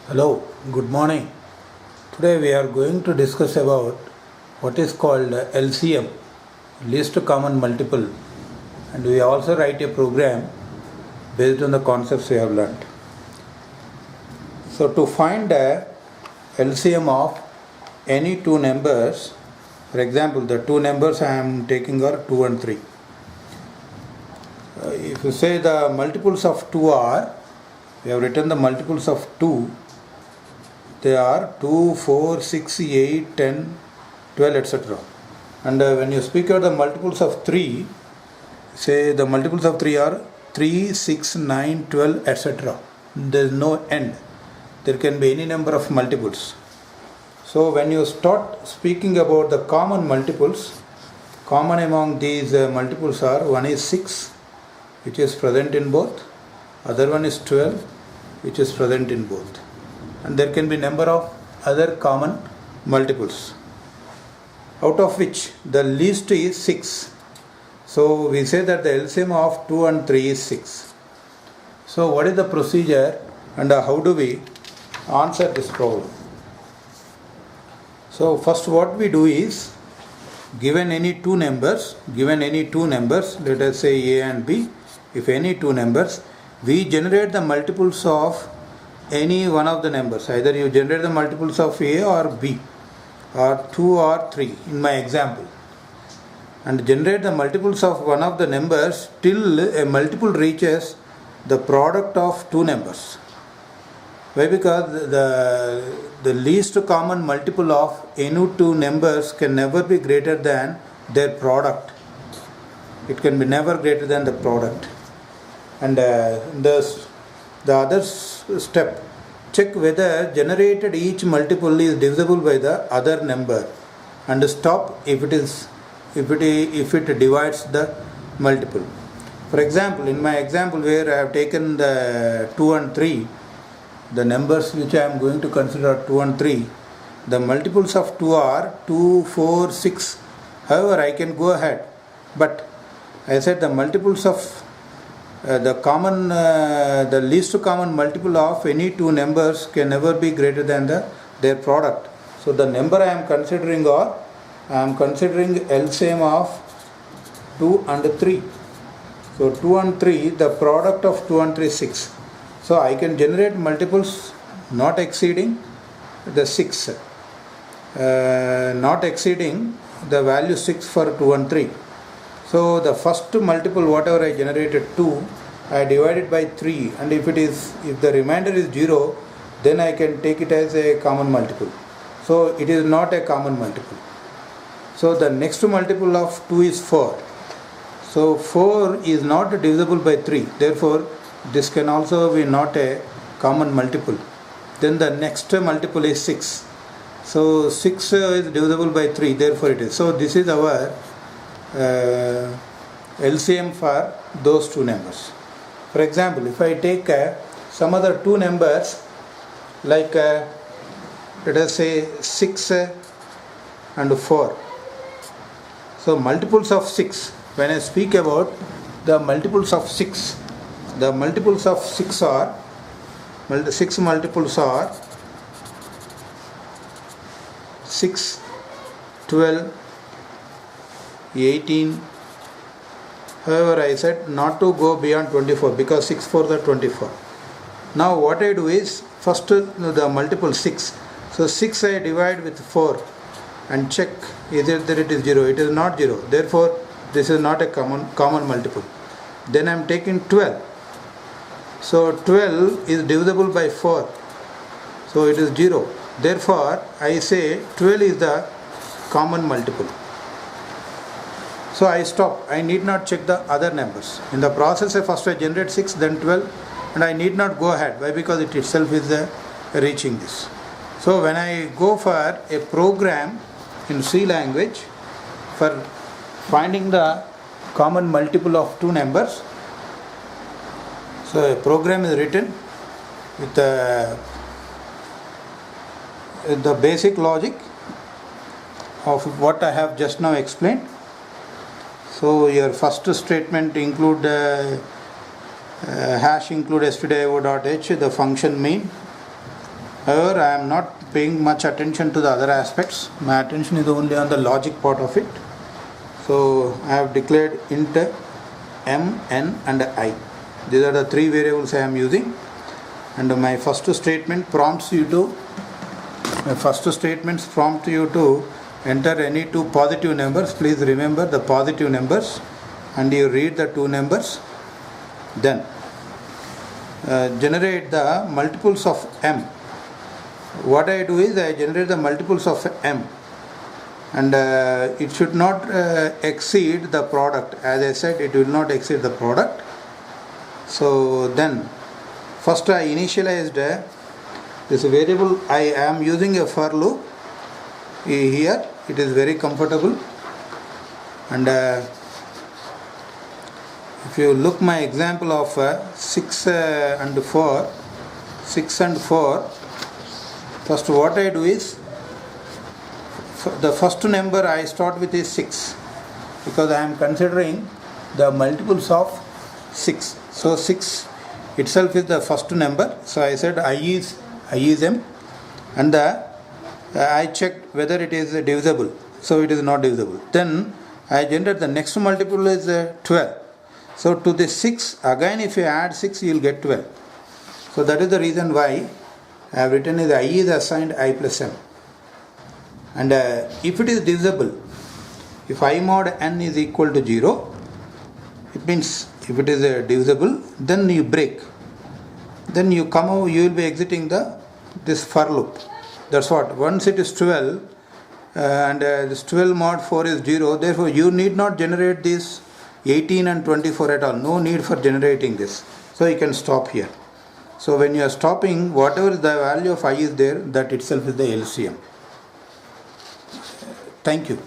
Hello, good morning. Today we are going to discuss about what is called LCM, least common multiple, and we also write a program based on the concepts we have learnt. So to find the LCM of any two numbers, for example, the two numbers I am taking are 2 and 3. If you say the multiples of 2 are, we have written the multiples of 2. They are 2, 4, 6, 8, 10, 12, etc. And when you speak of the multiples of 3, say the multiples of 3 are 3, 6, 9, 12, etc. There is no end. There can be any number of multiples. So when you start speaking about the common multiples, common among these multiples are, one is 6, which is present in both. Other one is 12, which is present in both. And there can be number of other common multiples, out of which the least is 6. So we say that the LCM of 2 and 3 is 6. So what is the procedure and how do we answer this problem? So first what we do is, given any two numbers, let us say A and B, if any two numbers, we generate the multiples of any one of the numbers. Either you generate the multiples of A or B, or 2 or 3 in my example, and generate the multiples of one of the numbers till a multiple reaches the product of two numbers. Why? Because the least common multiple of any two numbers can never be greater than their product. It can be never greater than the product. And the other step, check whether generated each multiple is divisible by the other number, and stop if it divides the multiple. For example, in my example where I have taken the 2 and 3, the numbers which I am going to consider 2 and 3, the multiples of 2 are 2, 4, 6. However, I can go ahead, but I said the multiples of the least common multiple of any two numbers can never be greater than their product. So the number I am considering LCM of 2 and 3. So 2 and 3, the product of 2 and 3 is 6. So I can generate multiples not exceeding the 6, not exceeding the value 6 for 2 and 3. So the first multiple, whatever I generated 2, I divided by 3, and if the remainder is 0, then I can take it as a common multiple. So it is not a common multiple. So the next multiple of 2 is 4. So 4 is not divisible by 3. Therefore, this can also be not a common multiple. Then the next multiple is 6. So 6 is divisible by 3. Therefore it is. So this is our LCM for those two numbers. For example, if I take some other two numbers, like let us say 6 and 4. So multiples of 6, when I speak about the multiples of 6, the multiples of 6 are, 6 multiples are 6, 12, 18. However, I said not to go beyond 24 because 6 4 are 24. Now what I do is, first the multiple 6. So 6 I divide with 4 and check either that it is 0. It is not 0. Therefore, this is not a common multiple. Then I am taking 12. So 12 is divisible by 4. So it is 0. Therefore, I say 12 is the common multiple. So I stop. I need not check the other numbers. In the process, first I generate 6, then 12, and I need not go ahead. Why? Because it itself is reaching this. So when I go for a program in C language for finding the common multiple of two numbers, so a program is written with the basic logic of what I have just now explained. So your first statement include hash include stdio.h, the function main, However, I am not paying much attention to the other aspects. My attention is only on the logic part of it. So I have declared int m, n and I. These are the three variables I am using, and my first statement prompts you to enter any two positive numbers. Please remember the positive numbers, and you read the two numbers. Then generate the multiples of m. What I do is I generate the multiples of m, and it should not exceed the product. As I said, it will not exceed the product. So then first I initialized this variable. I am using a for loop here. It is very comfortable, and if you look my example of 6 and 4, first what I do is, the first number I start with is 6, because I am considering the multiples of 6. So 6 itself is the first number. So I said I is m, and I checked whether it is divisible. So it is not divisible. Then I generate the next multiple is 12. So to this 6, again if you add 6, you will get 12. So that is the reason why I have written is I is assigned I plus m. And if it is divisible, if I mod n is equal to 0, it means if it is divisible, then you break. Then you come over, you will be exiting this for loop. That's what. Once it is 12, and this 12 mod 4 is 0, therefore you need not generate this 18 and 24 at all. No need for generating this. So you can stop here. So when you are stopping, whatever the value of I is there, that itself is the LCM. Thank you.